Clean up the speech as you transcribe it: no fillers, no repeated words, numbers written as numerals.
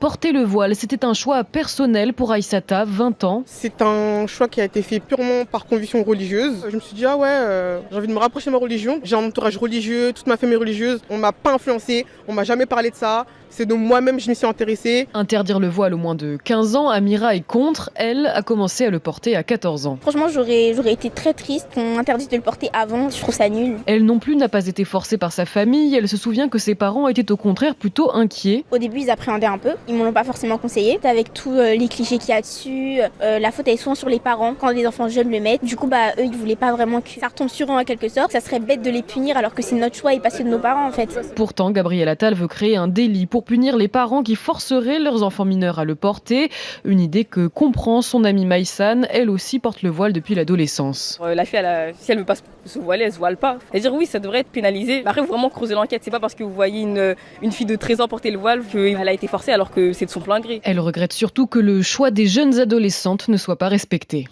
Porter le voile, c'était un choix personnel pour Aïssata, 20 ans. C'est un choix qui a été fait purement par conviction religieuse. Je me suis dit, ah ouais, j'ai envie de me rapprocher de ma religion. J'ai un entourage religieux, toute ma famille est religieuse. On m'a pas influencé, on m'a jamais parlé de ça. C'est de moi-même je m'y suis intéressée. Interdire le voile aux moins de 15 ans, Amira est contre. Elle a commencé à le porter à 14 ans. Franchement, j'aurais été très triste qu'on interdise de le porter avant. Je trouve ça nul. Elle non plus n'a pas été forcée par sa famille. Elle se souvient que ses parents étaient au contraire plutôt inquiets. Au début, ils appréhendaient un peu. Ils ne me l'ont pas forcément conseillé. Avec tous les clichés qu'il y a dessus, la faute elle est souvent sur les parents quand les enfants jeunes le mettent. Du coup, eux, ils voulaient pas vraiment que ça retombe sur eux en quelque sorte. Ça serait bête de les punir alors que c'est notre choix et pas celui de nos parents en fait. Pourtant, Gabriel Attal veut créer un délit pour punir les parents qui forceraient leurs enfants mineurs à le porter. Une idée que comprend son amie Maïsan. Elle aussi porte le voile depuis l'adolescence. La fille, si elle veut pas se voiler, elle se voile pas. C'est-à-dire oui, ça devrait être pénalisé. Après, faut vraiment creuser l'enquête. C'est pas parce que vous voyez une fille de 13 ans porter le voile qu'elle a été forcée alors que c'est de son plein gré. Elle regrette surtout que le choix des jeunes adolescentes ne soit pas respecté.